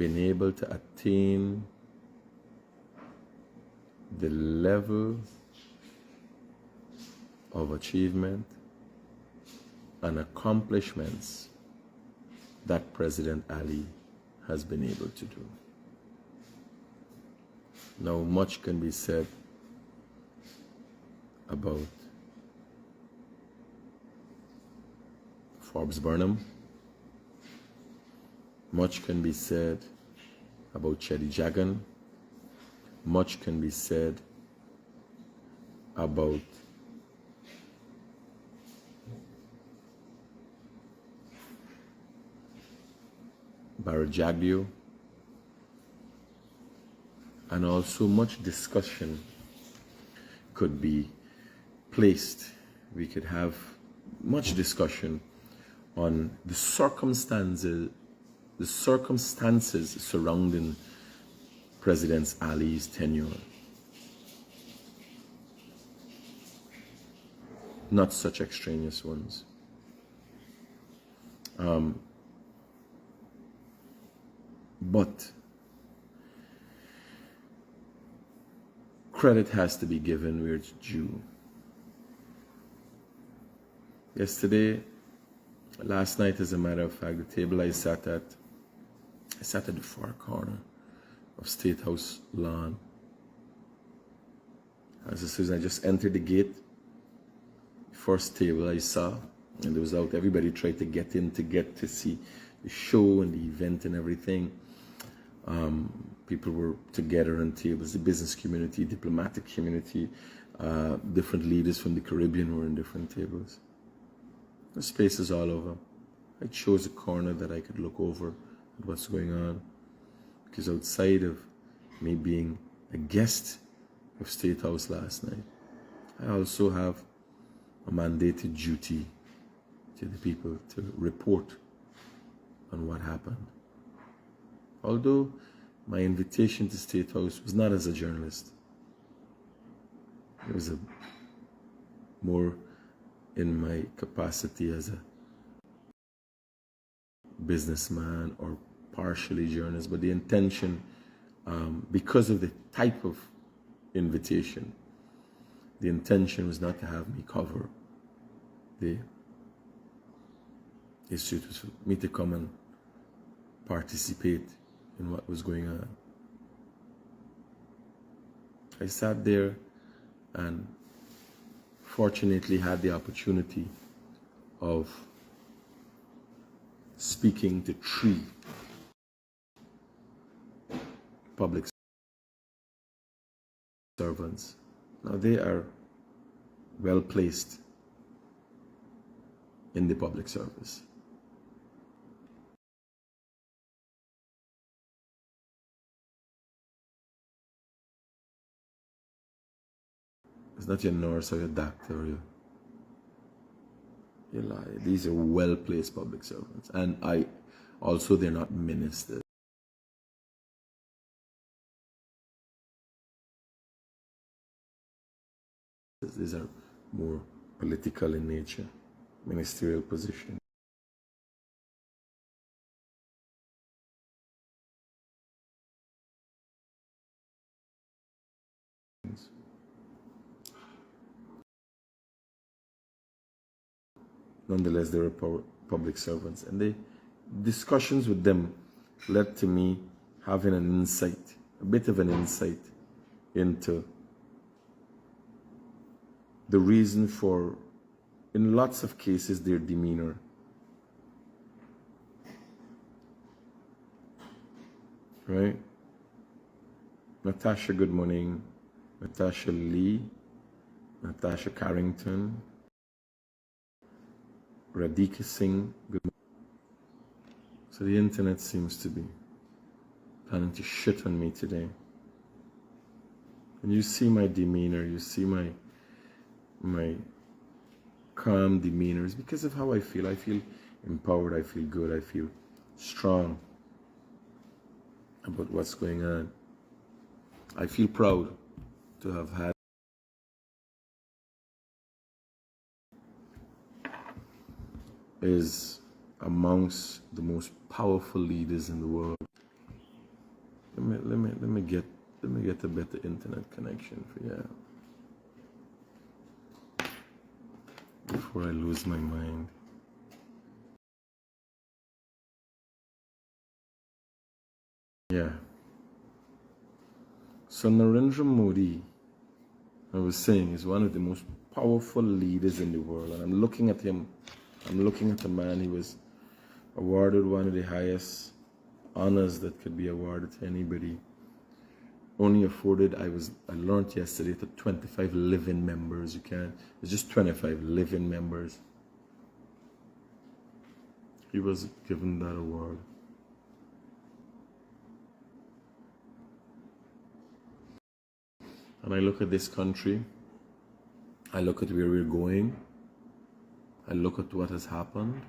been able to attain the level of achievement and accomplishments that President Ali has been able to do. Now, much can be said about Forbes Burnham. Much can be said about Chedi Jagan. Much can be said about Barajaglio, and also much discussion could be placed. We could have much discussion on the circumstances surrounding President Ali's tenure. Not such extraneous ones. But credit has to be given where it's due. Last night, as a matter of fact, the table I sat at the far corner of State House lawn. As soon as I just entered the gate, first table I saw, and there was out, everybody tried to get in to get to see the show and the event and everything. People were together on tables, the business community, diplomatic community, different leaders from the Caribbean were in different tables. There's spaces all over. I chose a corner that I could look over at what's going on, because outside of me being a guest of State House last night, I also have a mandated duty to the people to report on what happened. Although my invitation to State House was not as a journalist, it was more in my capacity as a businessman or partially journalist, but the intention, because of the type of invitation, the intention was not to have me cover the issue. It was for me to come and participate in what was going on. I sat there and fortunately had the opportunity of speaking to 3 public servants. Now they are well placed in the public service. It's not your nurse or your doctor or your lawyer. These are well-placed public servants. And they're not ministers. These are more political in nature, ministerial positions. Nonetheless, they were public servants, and the discussions with them led to me having an insight, a bit of an insight into the reason for, in lots of cases, their demeanor. Right? Natasha, good morning. Natasha Lee, Natasha Carrington, Radhika Singh, good morning. So the internet seems to be planning to shit on me today. And you see my demeanor, you see my calm demeanor. It's because of how I feel. I feel empowered, I feel good, I feel strong about what's going on. I feel proud to have had is amongst the most powerful leaders in the world. Let me get a better internet connection for you before I lose my mind. Yeah. So Narendra Modi, I was saying, is one of the most powerful leaders in the world. And I'm looking at him. I'm looking at the man. He was awarded one of the highest honors that could be awarded to anybody. Only afforded, I learned yesterday, to 25 living members. It's just 25 living members. He was given that award. And I look at this country, I look at where we're going, I look at what has happened,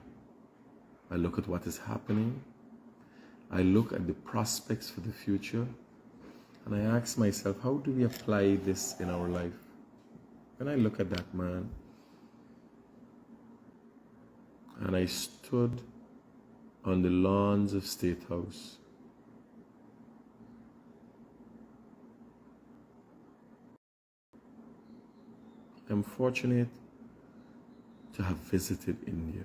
I look at what is happening, I look at the prospects for the future, and I ask myself, how do we apply this in our life? When I look at that man, and I stood on the lawns of State House, I'm fortunate to have visited India.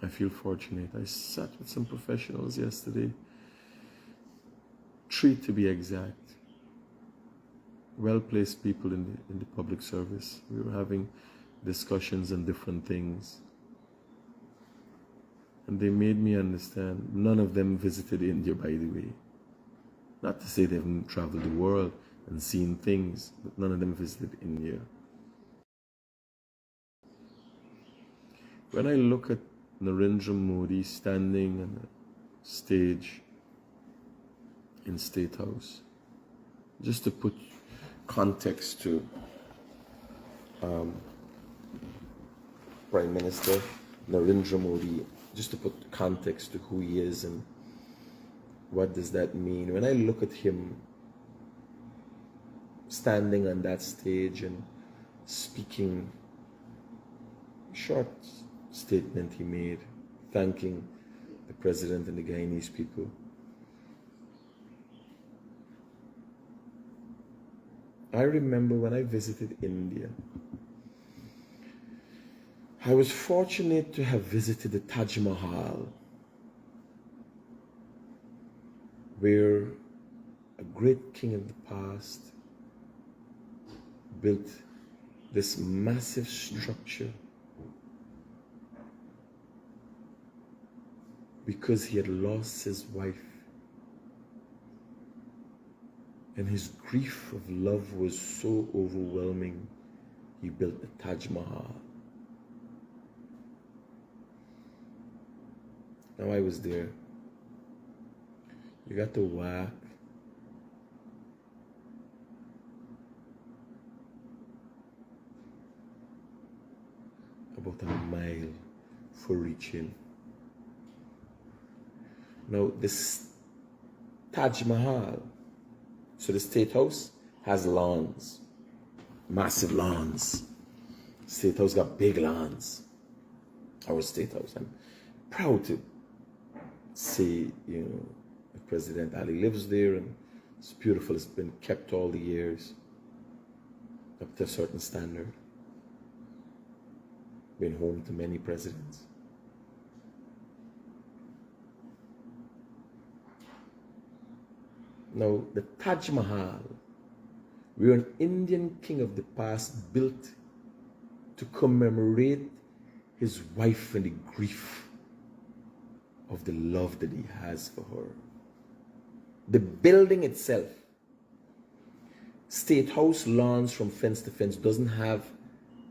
I feel fortunate. I sat with some professionals yesterday, 3 to be exact, well-placed people in the public service. We were having discussions on different things, and they made me understand none of them visited India, by the way. Not to say they haven't traveled the world and seen things, but none of them visited India. When I look at Narendra Modi standing on a stage in State House, just to put context to Prime Minister Narendra Modi, just to put context to who he is and what does that mean. When I look at him standing on that stage and speaking, short statement he made, thanking the president and the Guyanese people. I remember when I visited India, I was fortunate to have visited the Taj Mahal, where a great king of the past built this massive structure because he had lost his wife, and his grief of love was so overwhelming, he built the Taj Mahal. Now I was there. You got to walk about a mile for reaching. Now this Taj Mahal, so the State House has lawns, massive lawns. State House got big lawns. Our State House. I'm proud to say, President Ali lives there, and it's beautiful. It's been kept all the years up to a certain standard. Been home to many presidents. Now, the Taj Mahal, where an Indian king of the past built to commemorate his wife and the grief of the love that he has for her. The building itself, State House lawns from fence to fence, doesn't have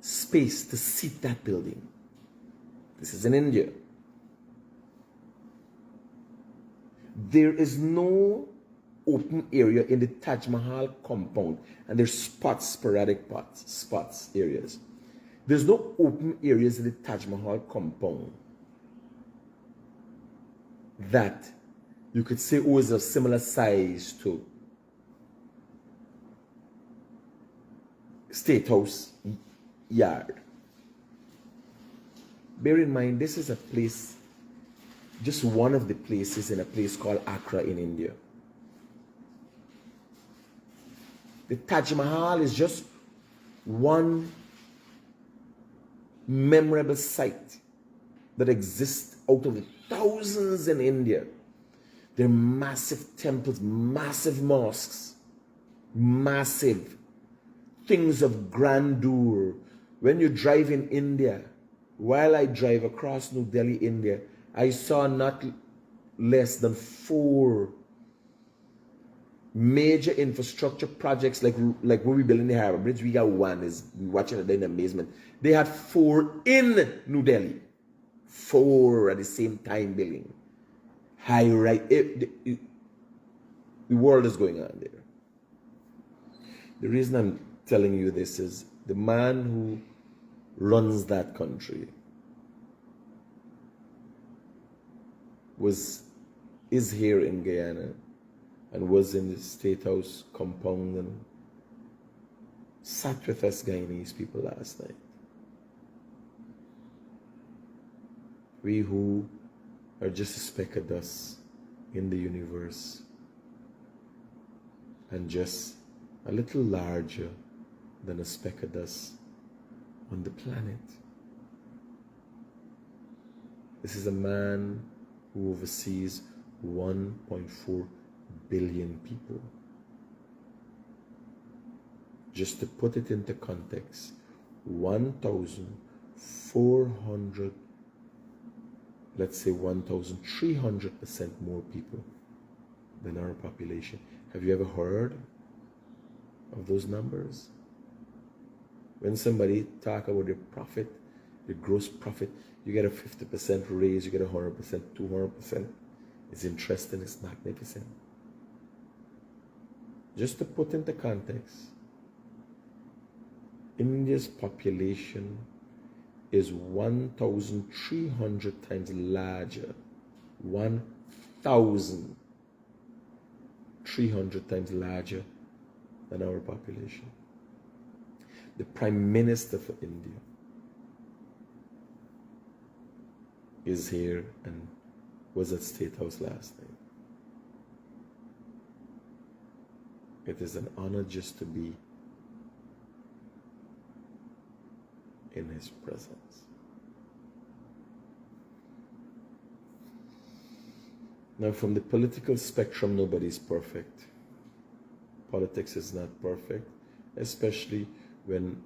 space to seat that building. This is in India. There is no open area in the Taj Mahal compound, and there's sporadic spots, areas. There's no open areas in the Taj Mahal compound that you could say, oh, is a similar size to State House yard. Bear in mind, this is a place just one of the places in a place called Accra in India. The Taj Mahal is just one memorable site that exists out of the thousands in India. There are massive temples, massive mosques, massive things of grandeur. When you drive in India, while I drive across New Delhi, India, I saw not less than 4 major infrastructure projects like when we building the Harbour Bridge. We got one, is watching it in amazement. They had 4 in New Delhi, 4 at the same time building. High right, the world is going on there. The reason I'm telling you this is the man who runs that country is here in Guyana and was in the State House compound and sat with us Guyanese people last night. We who are just a speck of dust in the universe and just a little larger than a speck of dust on the planet. This is a man who oversees 1.4 billion people. Just to put it into context, 1,400, let's say 1,300% more people than our population. Have you ever heard of those numbers? When somebody talk about their profit, the gross profit, you get a 50% raise, you get 100%, 200%. It's interesting, it's magnificent. Just to put into context, India's population is 1,300 times larger, 1,300 times larger than our population. The Prime Minister for India is here and was at State House last night. It is an honor just to be in his presence. Now, from the political spectrum, nobody's perfect. Politics is not perfect, especially when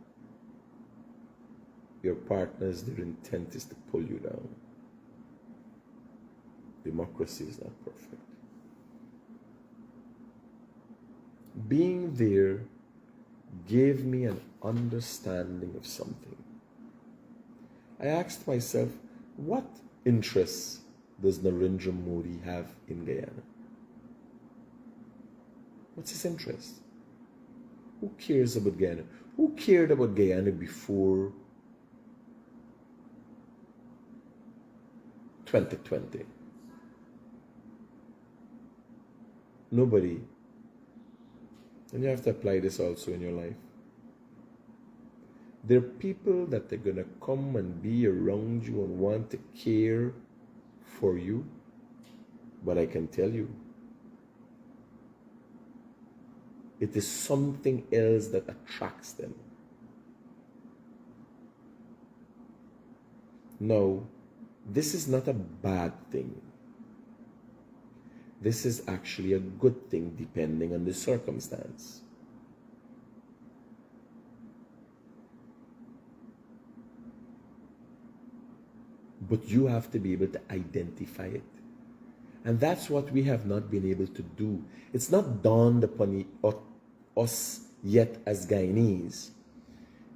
your partners, their intent is to pull you down. Democracy is not perfect. Being there gave me an understanding of something. I asked myself, what interests does Narendra Modi have in Guyana? What's his interest? Who cares about Guyana? Who cared about Guyana before 2020? Nobody. And you have to apply this also in your life. There are people that are going to come and be around you and want to care for you. But I can tell you, it is something else that attracts them. No, this is not a bad thing. This is actually a good thing depending on the circumstance. But you have to be able to identify it. And that's what we have not been able to do. It's not dawned upon us yet as Guyanese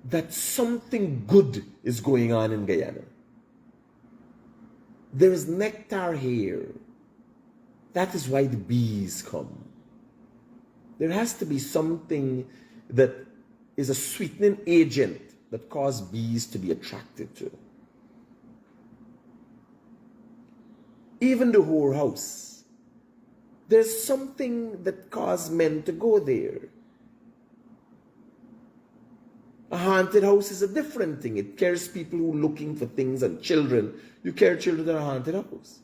that something good is going on in Guyana. There is nectar here. That is why the bees come. There has to be something that is a sweetening agent that causes bees to be attracted to. Even the whorehouse. There's something that causes men to go there. A haunted house is a different thing. It carries people who are looking for things and children. You carry children to a haunted house.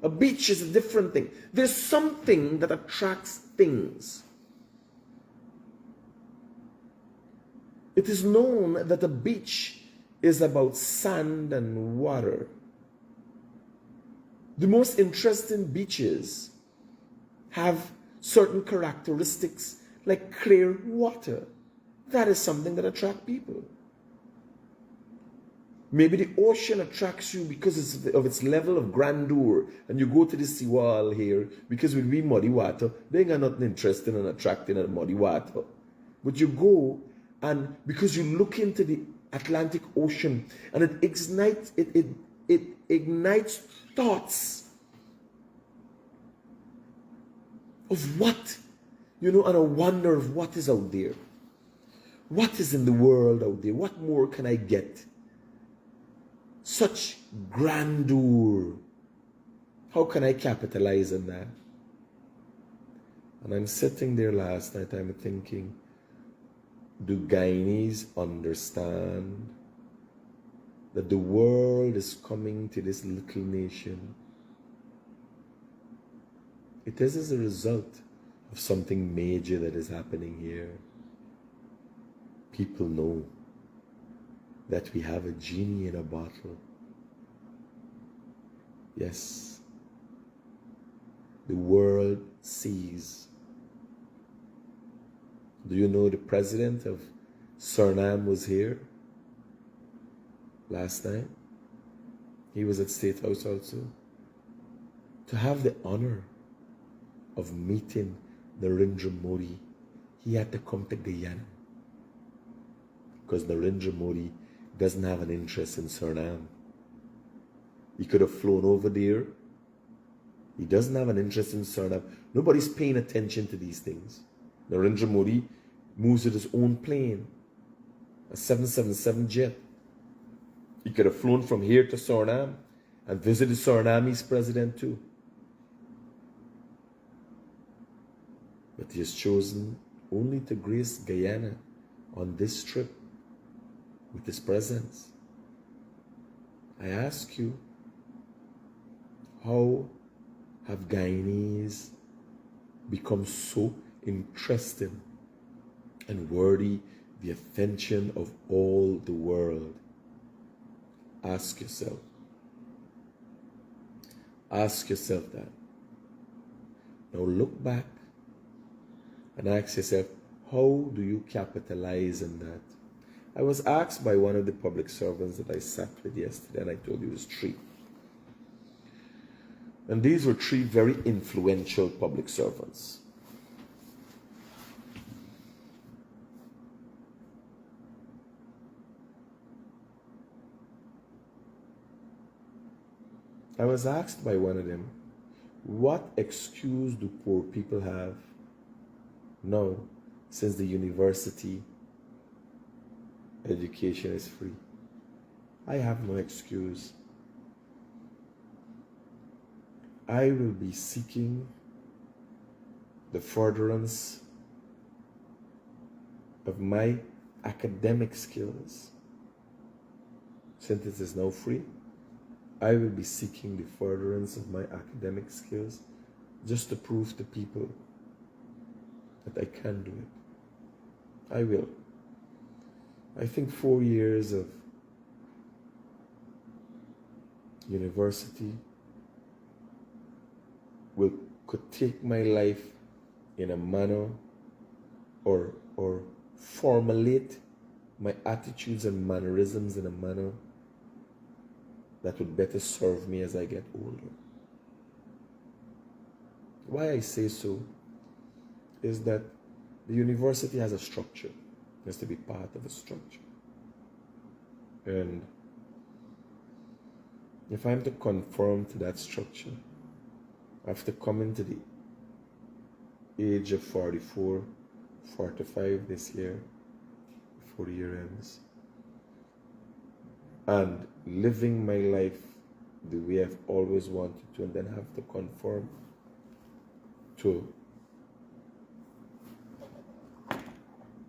A beach is a different thing. There's something that attracts things. It is known that a beach is about sand and water. The most interesting beaches have certain characteristics like clear water. That is something that attracts people. Maybe the ocean attracts you because of its level of grandeur, and you go to the seawall here because with we muddy water, they ain't got nothing interesting and attracting in muddy water. But you go, and because you look into the Atlantic Ocean, and it ignites thoughts of what, and a wonder of what is out there. What is in the world out there? What more can I get? Such grandeur. How can I capitalize on that? And I'm sitting there last night, I'm thinking, do Guyanese understand that the world is coming to this little nation? It is as a result of something major that is happening here. People know that we have a genie in a bottle. Yes, the world sees. Do you know the president of Suriname was here last night? He was at State House also. To have the honor of meeting Narendra Modi, he had to come to Guyana because Narendra Modi doesn't have an interest in Suriname. He could have flown over there. He doesn't have an interest in Suriname. Nobody's paying attention to these things. Narendra Modi moves with his own plane, a 777 jet. He could have flown from here to Suriname and visited Surinamese president too. But he has chosen only to grace Guyana on this trip with his presence. I ask you, how have Guyanese become so interesting and worthy the attention of all the world? Ask yourself. Ask yourself that. Now look back and ask yourself, how do you capitalize on that? I was asked by one of the public servants that I sat with yesterday, and I told you it was 3. And these were 3 very influential public servants. I was asked by one of them, what excuse do poor people have now since the university education is free? I have no excuse. I will be seeking the furtherance of my academic skills. Since it is now free, I will be seeking the furtherance of my academic skills just to prove to people that I can do it. I will. I think 4 years of university could take my life in a manner or formulate my attitudes and mannerisms in a manner that would better serve me as I get older. Why I say so is that the university has a structure. It has to be part of a structure. And if I'm to conform to that structure, I have to come into the age of 44, 45 this year, before the year ends, and living my life the way I've always wanted to, and then have to conform to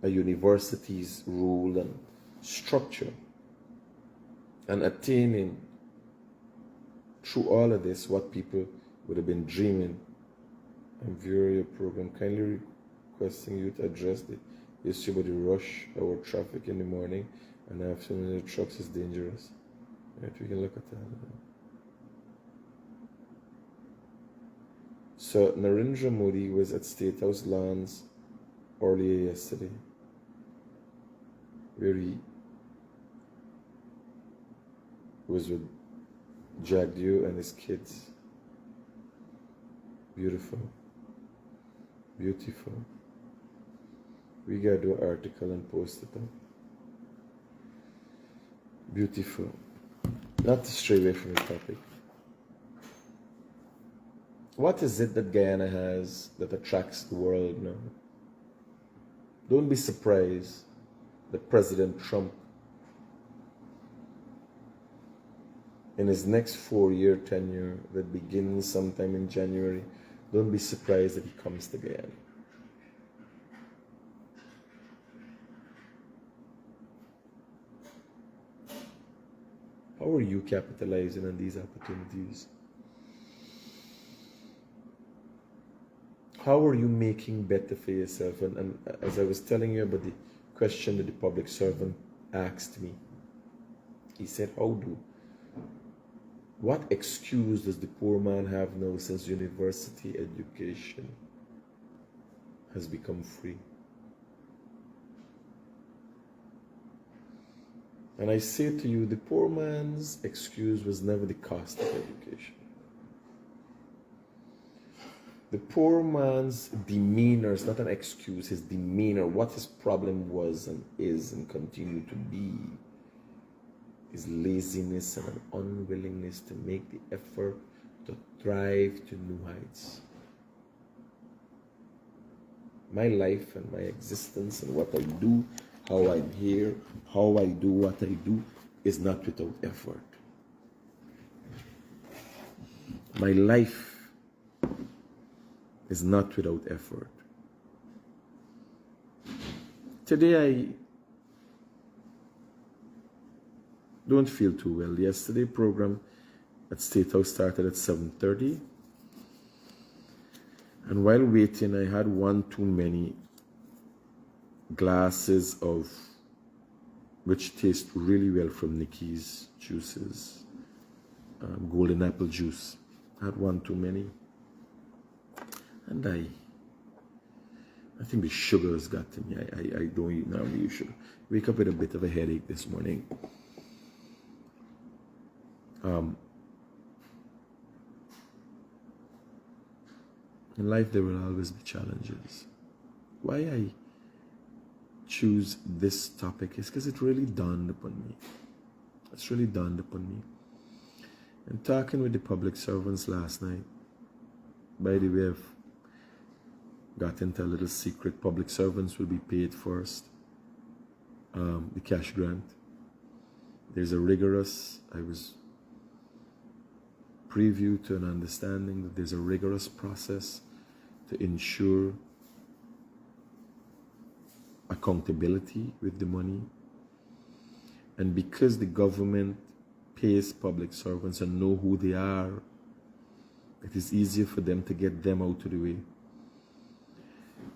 a university's rule and structure, and attaining through all of this what people would have been dreaming. I'm viewing your program. Kindly requesting you to address the issue about the rush hour traffic in the morning and afternoon. The trucks is dangerous. Right, we can look at that. So Narendra Modi was at State House Lawns earlier yesterday, where he was with Jagdew and his kids. Beautiful. Beautiful. We gotta do an article and post it up. Beautiful. Not to stray away from the topic. What is it that Guyana has that attracts the world now? Don't be surprised that President Trump, in his next 4-year tenure that begins sometime in January, don't be surprised that he comes to Guyana. How are you capitalizing on these opportunities? How are you making better for yourself? And as I was telling you about the question that the public servant asked me, he said, what excuse does the poor man have now since university education has become free? And I say to you, the poor man's excuse was never the cost of education. The poor man's demeanor is not an excuse. His demeanor, what his problem was and is and continue to be, is laziness and an unwillingness to make the effort to thrive to new heights. My life and my existence and what I do, how I'm here, how I do what I do, is not without effort. My life is not without effort. Today I don't feel too well. Yesterday program at State House started at 7:30, and while waiting I had one too many glasses of which taste really well from Nikki's juices, golden apple juice. I had one too many. And I think the sugar has got to me. I don't eat now the sugar. Wake up with a bit of a headache this morning. In life there will always be challenges. Why I choose this topic is because it really dawned upon me. It's really dawned upon me. And talking with the public servants last night, by the way, I've got into a little secret. Public servants will be paid first, the cash grant. There's a rigorous, I was preview to an understanding that there's a rigorous process to ensure accountability with the money. And because the government pays public servants and know who they are, it is easier for them to get them out of the way.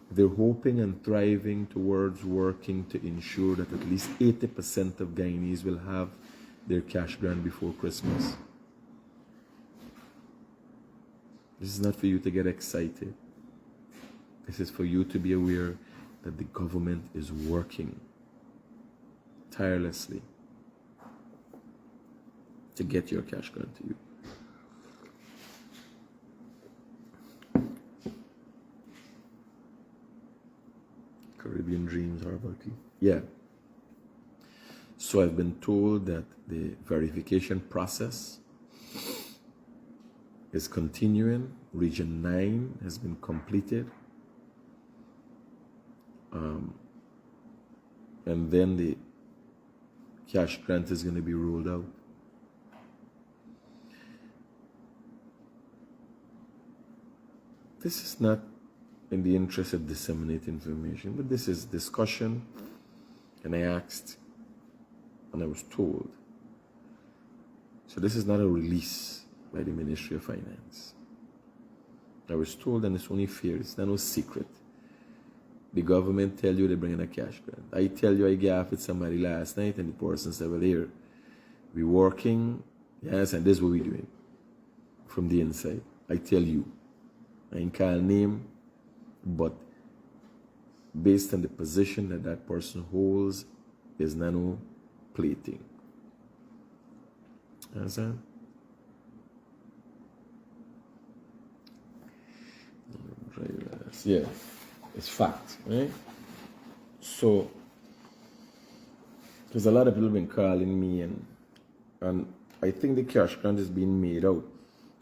They're hoping and thriving towards working to ensure that at least 80% of Guyanese will have their cash grant before Christmas. This is not for you to get excited. This is for you to be aware that the government is working tirelessly to get your cash grant to you. Caribbean dreams are about you. Yeah. So I've been told that the verification process is continuing. Region 9 has been completed. And then the cash grant is going to be rolled out. This is not in the interest of disseminating information, but this is discussion, and I asked, and I was told. So this is not a release by the Ministry of Finance. I was told, and it's only fair, it's not no secret. The government tell you they bring in a cash grant. I tell you I gaffed with somebody last night and the person said, well, here, we working, yes, and this is what we doing from the inside. I tell you, I ain't call name, but based on the position that that person holds, is nano plating. Understand? Yeah, it's fact, right? So, because a lot of people have been calling me, and I think the cash grant is being made out.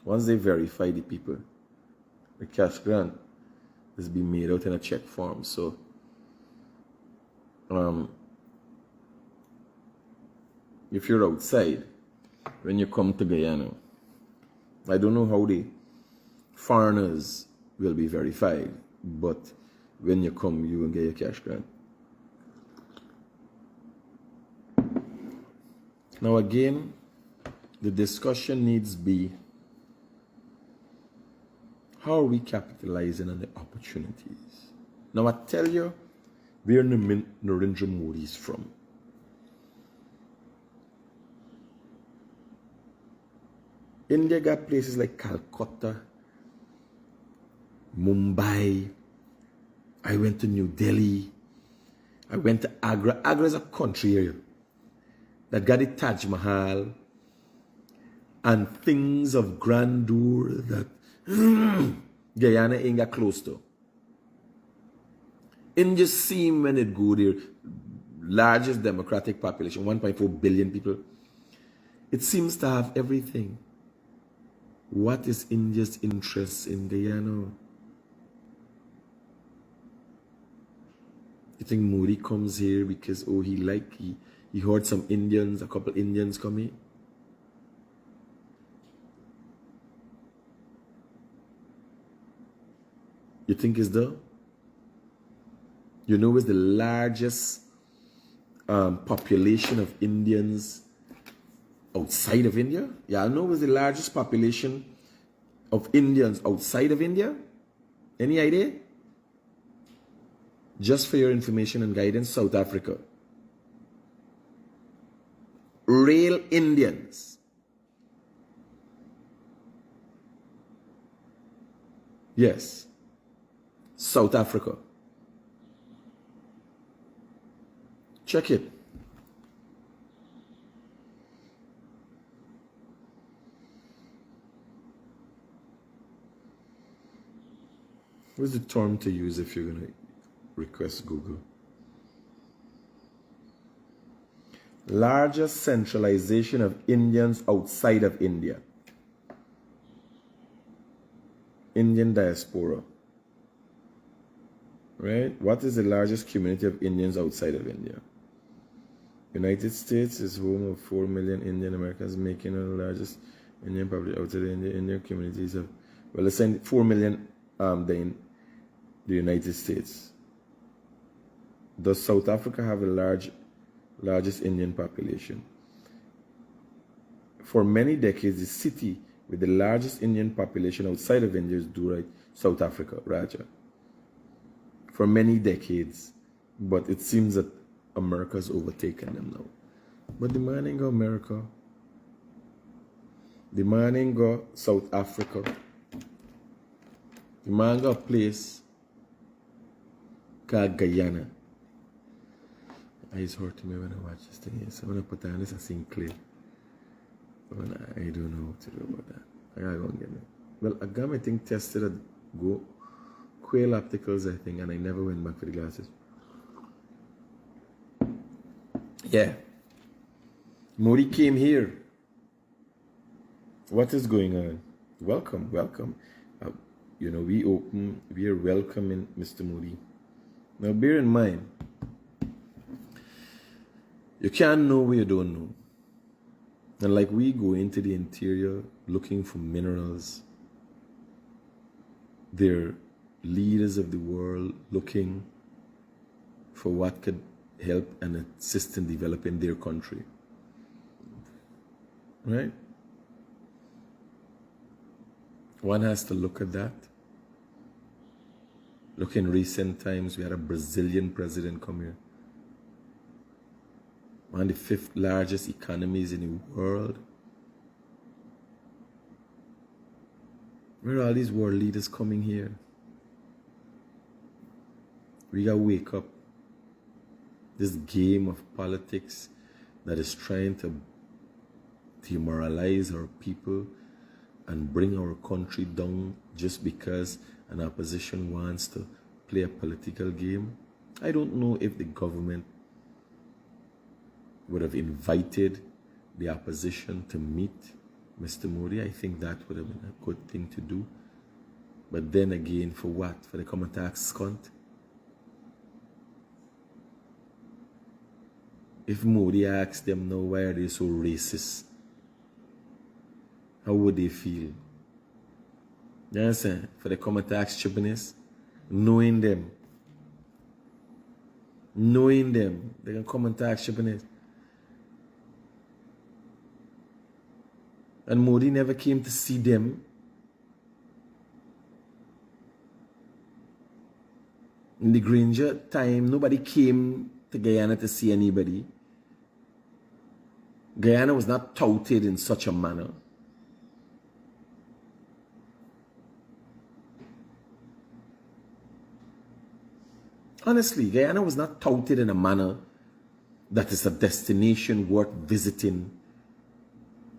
Once they verify the people, the cash grant is being made out in a check form. So, if you're outside, when you come to Guyana, I don't know how the foreigners will be verified, but when you come, you will get your cash grant. Now again, the discussion needs to be, how are we capitalizing on the opportunities? Now I tell you where Narendra Modi is from. India got places like Calcutta, Mumbai. I went to New Delhi. I went to Agra. Agra is a country area that got the Taj Mahal and things of grandeur that Guyana ain't got close to. India seem when it go there, largest democratic population, 1.4 billion people. It seems to have everything. What is India's interest in Guyana? You think Modi comes here because, oh, he heard some Indians, a couple Indians come here? You think it's there? You know it's the largest population of Indians outside of India? Yeah, I know it's the largest population of Indians outside of India. Any idea? Just for your information and guidance, South Africa. Real Indians. Yes. South Africa. Check it. What's the term to use if you're going to request Google? Largest centralization of Indians outside of India. Indian diaspora. Right? What is the largest community of Indians outside of India? United States is home of 4 million Indian Americans, making the largest Indian population outside of India. Indian communities of, well, let's say 4 million in the United States. Does South Africa have the largest Indian population? For many decades, the city with the largest Indian population outside of India is Durban, South Africa, Raja. For many decades, but it seems that America's overtaken them now. But the man ain't go America. The man ain't go South Africa. The man got a place called Guyana. Eyes hurt me when I watch this thing here. So when I put on this, I sing clear. But I don't know what to do about that. I gotta go and get it. Well, I got my thing tested at Go Quail Opticals, I think, and I never went back for the glasses. Yeah. Modi came here. What is going on? Welcome, welcome. You know, we are welcoming Mr. Modi. Now, bear in mind, you can't know what you don't know. And like we go into the interior looking for minerals, they're leaders of the world looking for what could help and assist in developing their country. Right? One has to look at that Look, in recent times, we had a Brazilian president come here. One of the fifth largest economies in the world. Where are all these world leaders coming here? We gotta wake up. This game of politics that is trying to demoralize our people and bring our country down just because an opposition wants to play a political game. I don't know if the government would have invited the opposition to meet Mr. Modi. I think that would have been a good thing to do. But then again, for what? For the common tax cunt? If Modi asked them now, why are they so racist? How would they feel? You understand? For the common tax chippiness, knowing them, they can come and tax chippiness. And Modi never came to see them. In the Granger time, nobody came to Guyana to see anybody. Guyana was not touted in such a manner. Honestly, Guyana was not touted in a manner that is a destination worth visiting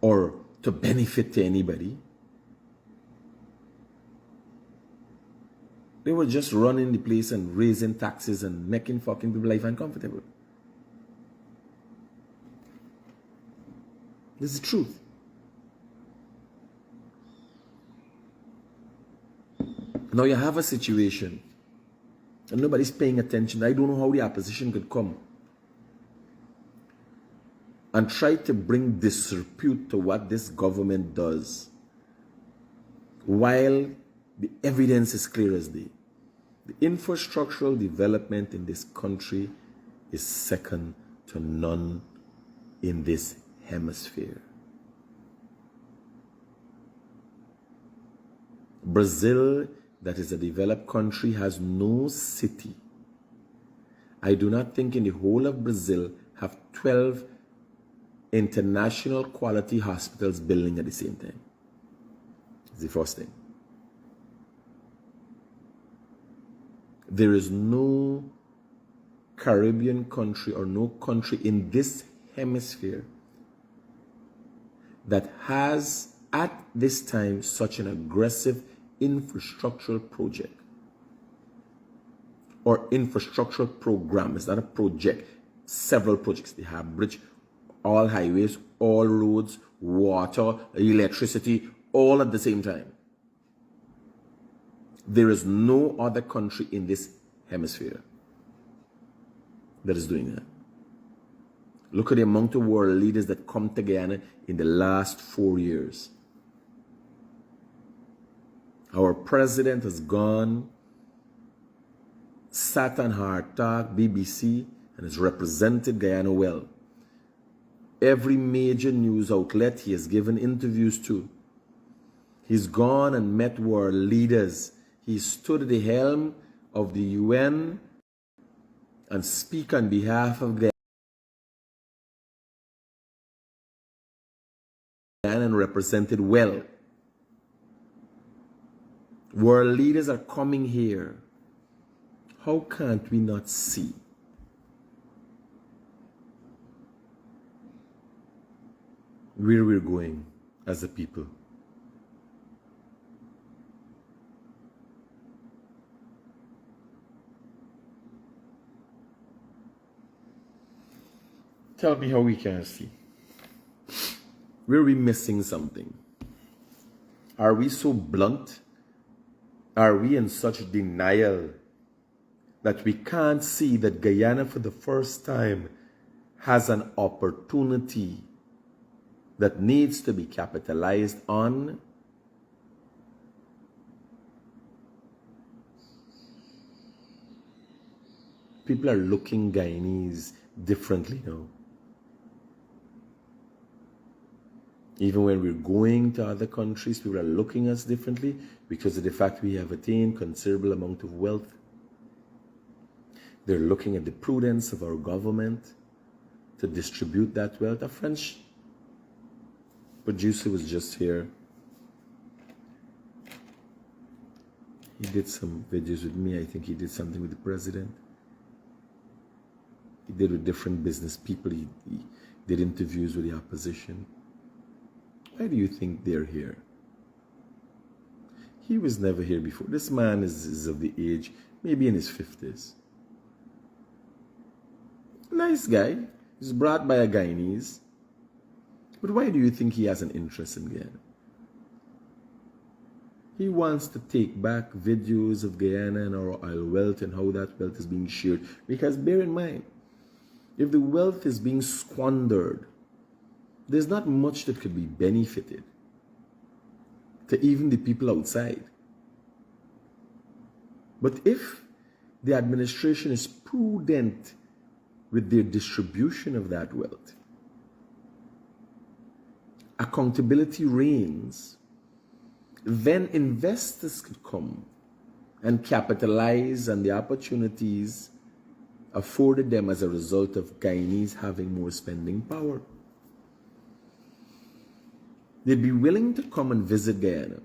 or to benefit to anybody. They were just running the place and raising taxes and making fucking people life uncomfortable. This is the truth. Now you have a situation and nobody's paying attention. I don't know how the opposition could come and try to bring disrepute to what this government does while the evidence is clear as day. The infrastructural development in this country is second to none in this hemisphere. Brazil, that is a developed country, has no city. I do not think in the whole of Brazil have 12 international quality hospitals building at the same time. It's the first thing. There is no Caribbean country or no country in this hemisphere that has at this time such an aggressive infrastructural project or infrastructural program. It's not a project, several projects. They have bridge, all highways, all roads, water, electricity, all at the same time. There is no other country in this hemisphere that is doing that. Look at the amount of world leaders that come to Guyana in the last 4 years. Our president has gone, sat on Hard Talk, BBC, and has represented Guyana well. Every major news outlet he has given interviews to. He's gone and met world leaders. He stood at the helm of the UN and speak on behalf of Guyana and represented well. World leaders are coming here. How can't we not see? Where we're going as a people? Tell me how we can see. Where are we missing something? Are we so blunt? Are we in such denial that we can't see that Guyana for the first time has an opportunity that needs to be capitalized on? People are looking Guyanese differently now. Even when we're going to other countries, people are looking at us differently because of the fact we have attained considerable amount of wealth. They're looking at the prudence of our government to distribute that wealth. A French producer was just here. He did some videos with me. I think he did something with the president. He did with different business people. He did interviews with the opposition. Why do you think they're here? He was never here before. This man is of the age, maybe in his 50s. Nice guy. He's brought by a Guyanese. But why do you think he has an interest in Guyana? He wants to take back videos of Guyana and our oil wealth and how that wealth is being shared. Because bear in mind, if the wealth is being squandered, there's not much that could be benefited to even the people outside. But if the administration is prudent with their distribution of that wealth, accountability reigns, then investors could come and capitalize on the opportunities afforded them as a result of Guyanese having more spending power. They'd be willing to come and visit Guyana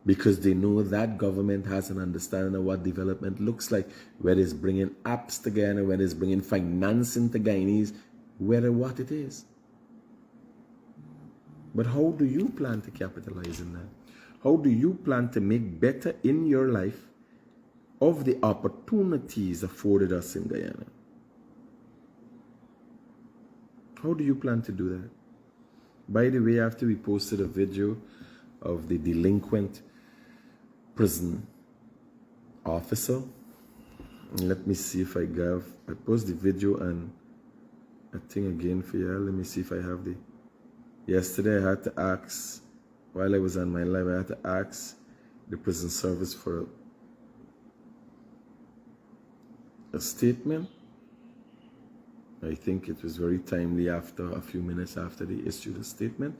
because they know that government has an understanding of what development looks like, whether it's bringing apps to Guyana, whether it's bringing financing to Guyanese, whether what it is. But how do you plan to capitalize on that? How do you plan to make better in your life of the opportunities afforded us in Guyana? How do you plan to do that? By the way, after we posted a video of the delinquent prison officer, let me see if I post the video and a thing again for you. Let me see if I have the. Yesterday I had to ask, while I was on my live, I had to ask the prison service for a statement. I think it was very timely after a few minutes after they issued a statement.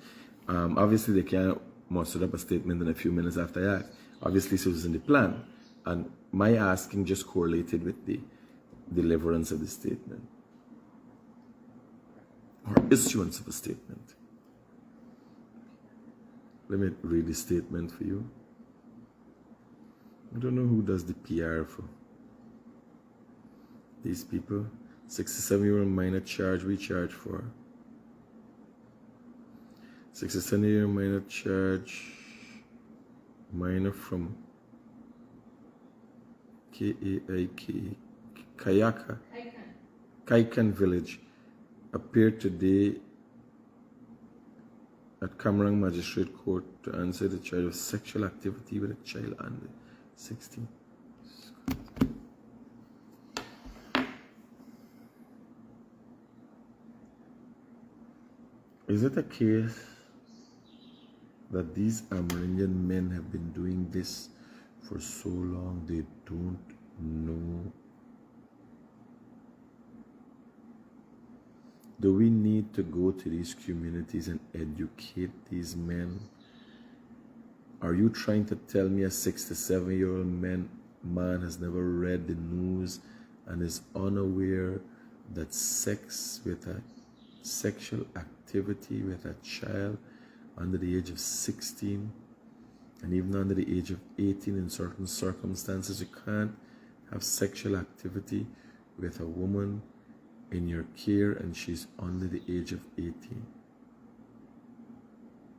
Obviously, they can't muster up a statement in a few minutes after I asked. Obviously, so it was in the plan. And my asking just correlated with the deliverance of the statement or issuance of a statement. Let me read the statement for you. I don't know who does the PR for these people. 67-year-old minor charge, we charge for. 67-year-old minor charge, minor from Kaikan village, appeared today at Camarang Magistrate Court to answer the charge of sexual activity with a child under 16. Is it a case that these Amerindian men have been doing this for so long they don't know? Do we need to go to these communities and educate these men? Are you trying to tell me a 67-year-old man has never read the news and is unaware that sex with a sexual activity with a child under the age of 16 and even under the age of 18 in certain circumstances, you can't have sexual activity with a woman in your care and she's under the age of 18.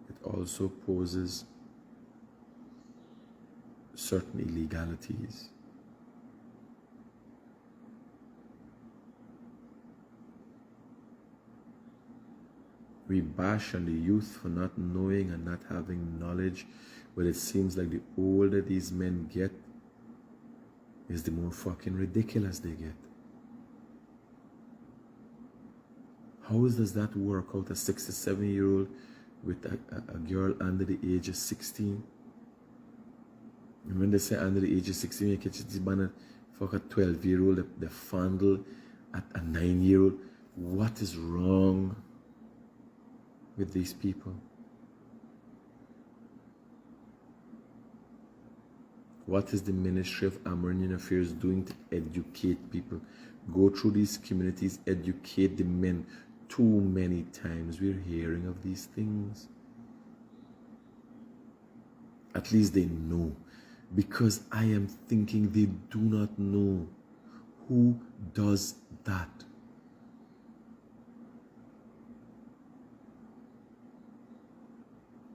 It also poses certain illegalities. We bash on the youth for not knowing and not having knowledge, but it seems like the older these men get is the more fucking ridiculous they get. How does that work out? A 67-year-old with a girl under the age of 16? And when they say under the age of 16, you catch this banner, fuck a 12-year-old, they fondle at a 9-year-old. What is wrong with these people? What is the Ministry of Amerindian Affairs doing to educate people? Go through these communities, educate the men. Too many times we're hearing of these things. At least they know. Because I am thinking they do not know. Who does that?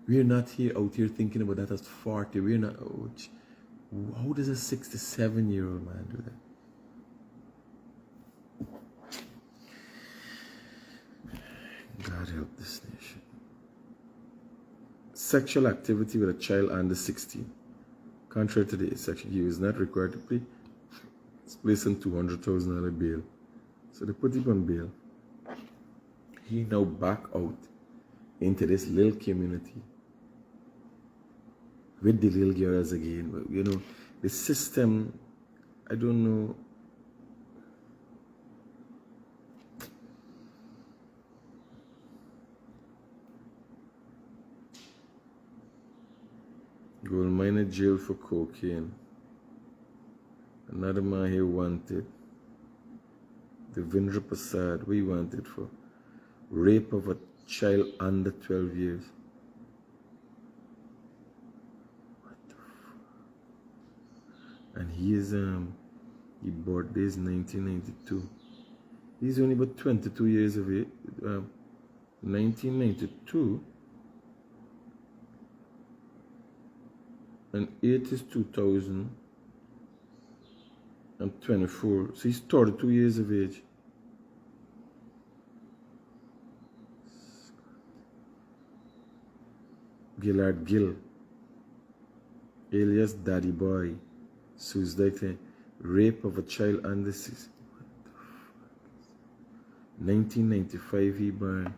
We're not out here thinking about that at 40. We're not. Oh, how does a 67-year-old man do that? God help this nation. Sexual activity with a child under 16. Contrary to the section, he is not required to pay. It's placed on $200,000 bail. So they put him on bail. He now back out into this little community with the little girls again. But you know, the system, I don't know. Gold miner jail for cocaine. Another man here wanted. Devendra Prasad, what he wanted for? Rape of a child under 12 years. What the fuck? And his birthday is 1992. He's only about 22 years of age. 1992. And 8 is 2024. So he's 32 years of age. Gillard Gill, alias Daddy Boy, suicide, rape of a child under 6. What the fuck? 1995 he born.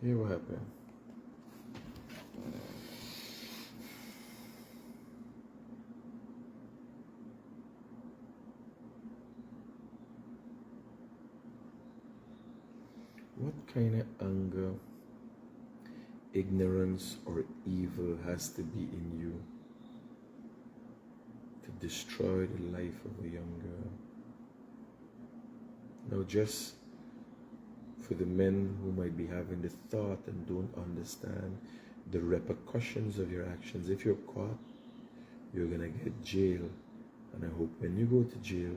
Here what happened? What kind of anger, ignorance, or evil has to be in you to destroy the life of a young girl? Now, just for the men who might be having the thought and don't understand the repercussions of your actions, if you're caught, you're gonna get jail. And I hope when you go to jail,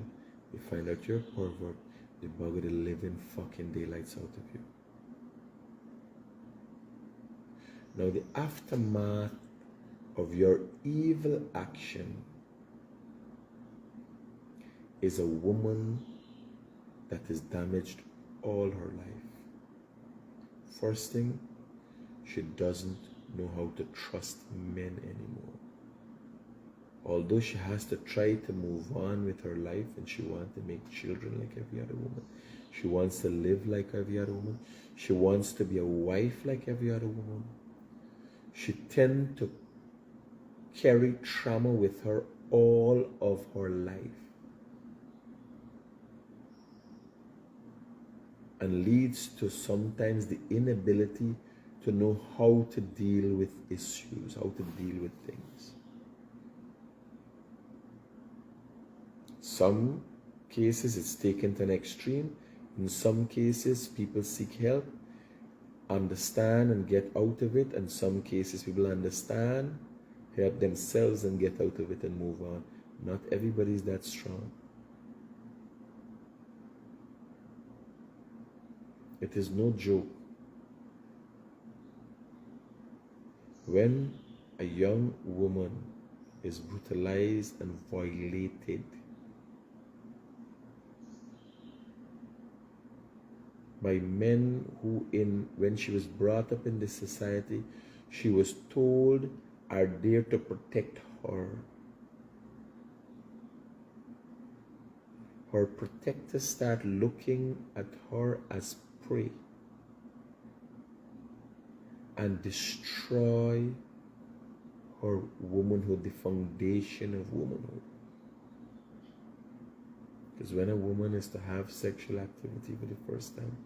they find out you're a pervert, they bugger the living fucking daylights out of you. Now the aftermath of your evil action is a woman that is damaged all her life. First thing, she doesn't know how to trust men anymore. Although she has to try to move on with her life and she wants to make children like every other woman. She wants to live like every other woman. She wants to be a wife like every other woman. She tends to carry trauma with her all of her life. And leads to sometimes the inability to know how to deal with issues, how to deal with things. Some cases it's taken to an extreme. In some cases people seek help, understand and get out of it. And some cases people understand, help themselves and get out of it and move on. Not everybody is that strong. It is no joke when a young woman is brutalized and violated by men who, when she was brought up in this society, she was told are there to protect her. Her protectors start looking at her as prey and destroy her womanhood, the foundation of womanhood. Because when a woman is to have sexual activity for the first time,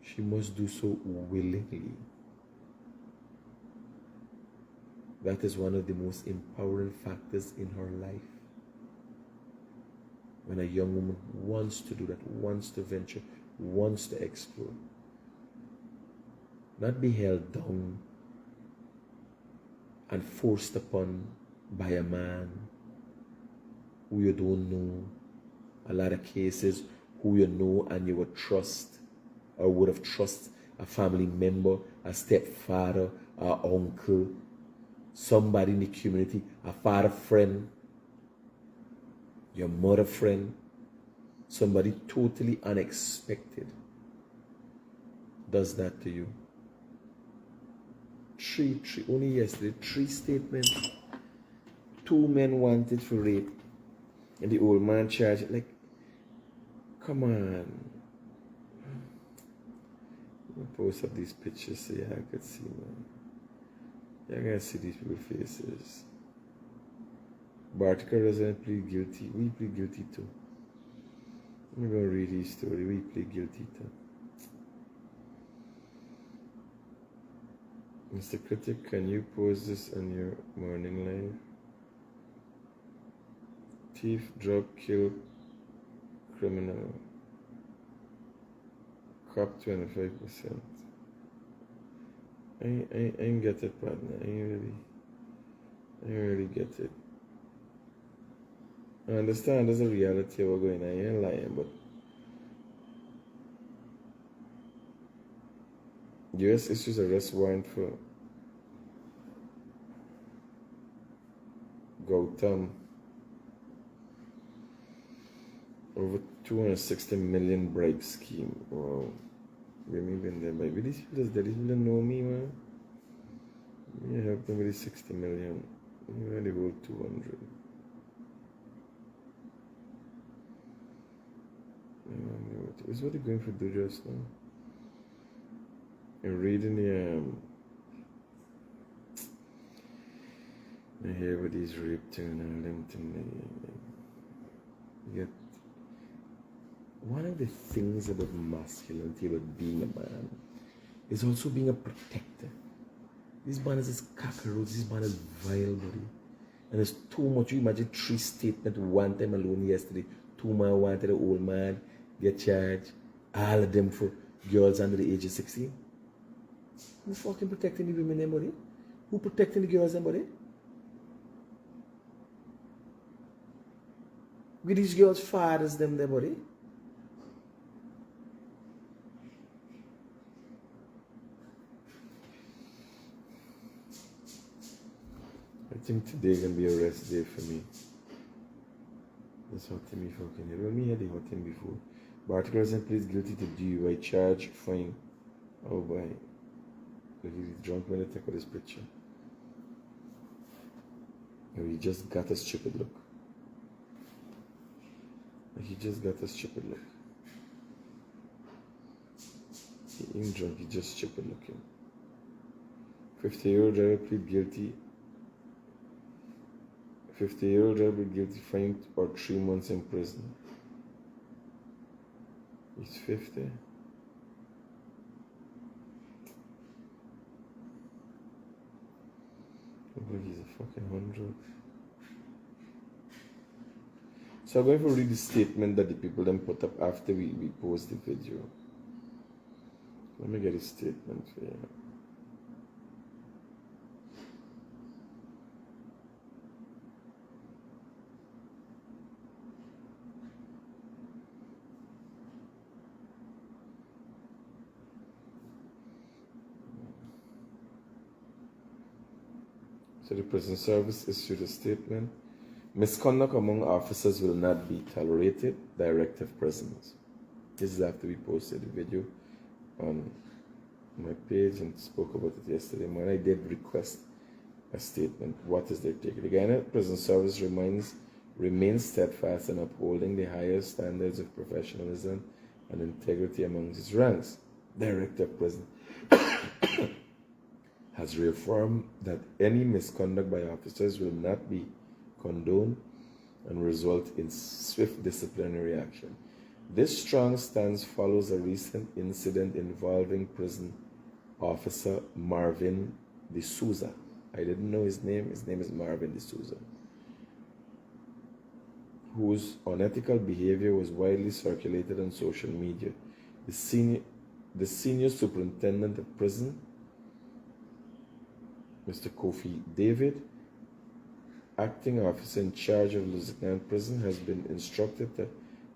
She must do so willingly. That is one of the most empowering factors in her life. When a young woman wants to do that, wants to venture, wants to explore. Not be held down and forced upon by a man who you don't know. A lot of cases who you know and you would trust or would have trusted a family member, a stepfather, a uncle, somebody in the community, a father friend, your mother friend, somebody totally unexpected does that to you. Only yesterday, 3 statements. 2 men wanted for rape, and the old man charged. Like, come on. I'll post up these pictures so y'all could see, man. Y'all gotta see these people's faces. Bartica doesn't plead guilty. We plead guilty too. I'm gonna read his story. We plead guilty too. Mr. Critic, can you post this on your morning live? Thief, drug, kill, criminal. Cop 25%. I ain't get it, partner. I ain't really get it. I understand there's a reality of what's going on. I ain't lying, but US issues arrest warrant for Gautam. Over 260 million bribe scheme. Wow. We may been there, but these people don't know me, man. You help them with the 60 million. You only hold 200. Is what they're going for do just now. And reading the I hear what these rape turn and them yet one of the things about masculinity, about being a man, is also being a protector. This man is this cockroach, this man is vile, buddy. And it's too much. You imagine 3 statements one time alone yesterday. 2 man wanted an old man, get charged. All of them for girls under the age of 16. Who fucking protecting the women, them, buddy? Who protecting the girls, them, buddy? With these girls' fathers, them, buddy? I think today can be a rest day for me. That's hot to me fucking here. Well, me had the hot thing before. Bartica and pleads guilty to DUI charge, fine. Oh boy. Look, he's drunk when I take out this picture. Oh, he just got a stupid look. He just got a stupid look. He ain't drunk, he just stupid looking. 50-year-old driver plead guilty. 50-year-old driver guilty, fined or 3 months in prison. He's 50. Look like he's a fucking 100. So I'm going to read the statement that the people then put up after we post the video. Let me get a statement for you. So the prison service issued a statement. Misconduct among officers will not be tolerated. Directive presence. This is after we posted the video on my page and spoke about it yesterday. When I did request a statement, what is their take? The Guyanese prison service remains steadfast in upholding the highest standards of professionalism and integrity among its ranks. Directive presence has reaffirmed that any misconduct by officers will not be condoned and result in swift disciplinary action. This strong stance follows a recent incident involving prison officer Marvin D'Souza. I didn't know his name. His name is Marvin D'Souza, whose unethical behavior was widely circulated on social media. The senior superintendent of prison, Mr. Kofi David, acting officer in charge of Lusitania Prison, has been instructed to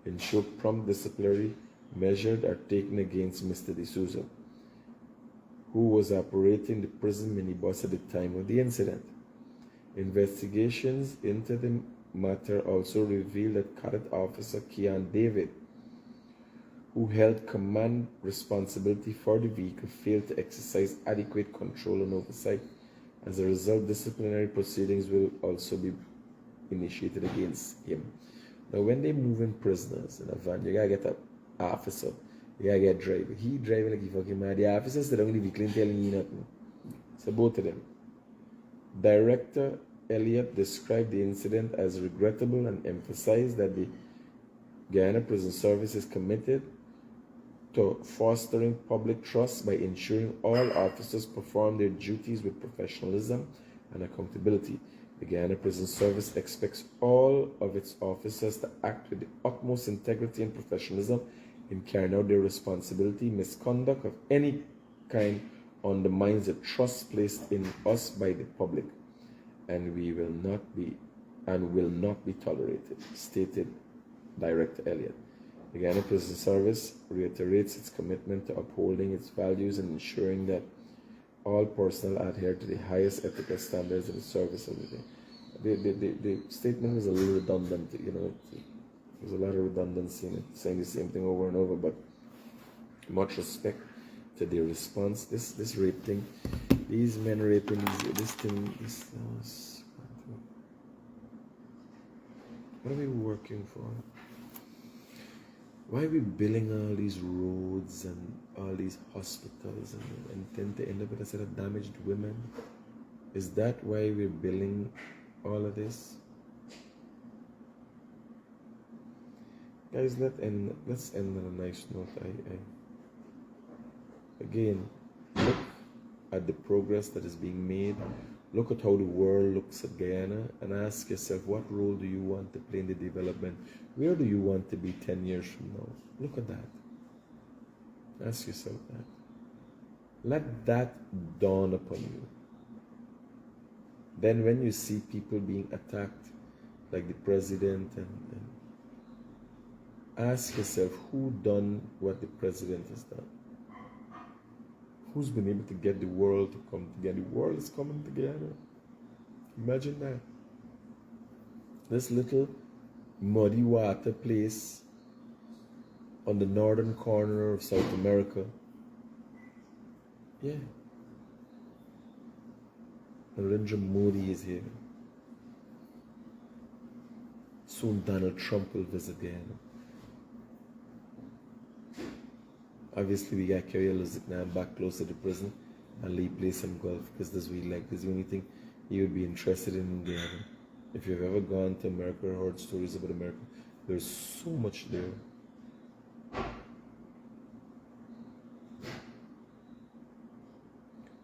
ensure prompt disciplinary measures are taken against Mr. D'Souza, who was operating the prison minibus at the time of the incident. Investigations into the matter also revealed that cadet officer Keon David, who held command responsibility for the vehicle, failed to exercise adequate control and oversight. As a result, disciplinary proceedings will also be initiated against him. Now, when they move in prisoners in a van, you gotta get an officer, you gotta get a driver. He driving like he fucking mad. The officer sit down in the vehicle and telling you nothing. So both of them. Director Elliott described the incident as regrettable and emphasized that the Guyana Prison Service is committed to fostering public trust by ensuring all officers perform their duties with professionalism and accountability. The Guyana Prison Service expects all of its officers to act with the utmost integrity and professionalism in carrying out their responsibility. Misconduct of any kind undermines the trust placed in us by the public, and will not be tolerated, stated Director Elliott. The Guyana Prison Service reiterates its commitment to upholding its values and ensuring that all personnel adhere to the highest ethical standards in the service of the day. The statement was a little redundant, you know. There's a lot of redundancy in it, saying the same thing over and over, but much respect to their response. This rape thing, these men raping, what are we working for? Why are we building all these roads and all these hospitals and tend to end up with a set of damaged women? Is that why we're building all of this? Guys, let's end on a nice note. Again, look at the progress that is being made. Look at how the world looks at Guyana and ask yourself, what role do you want to play in the development? Where do you want to be 10 years from now? Look at that. Ask yourself that. Let that dawn upon you. Then when you see people being attacked, like the president, and ask yourself, who done what the president has done? Who's been able to get the world to come together? The world is coming together. Imagine that. This little muddy water place on the northern corner of South America. Yeah. Narendra Modi is here. Soon Donald Trump will visit Guyana. Obviously, we got to carry Lusitania back closer to prison and Lee play some golf, because this we like. This is the only thing he would be interested in Guyana. If you've ever gone to America or heard stories about America, there's so much there.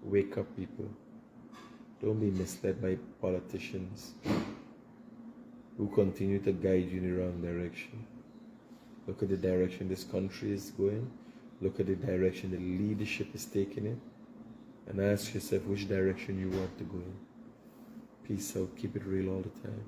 Wake up, people. Don't be misled by politicians who continue to guide you in the wrong direction. Look at the direction this country is going. Look at the direction the leadership is taking it, and ask yourself which direction you want to go in. Peace out. Keep it real all the time.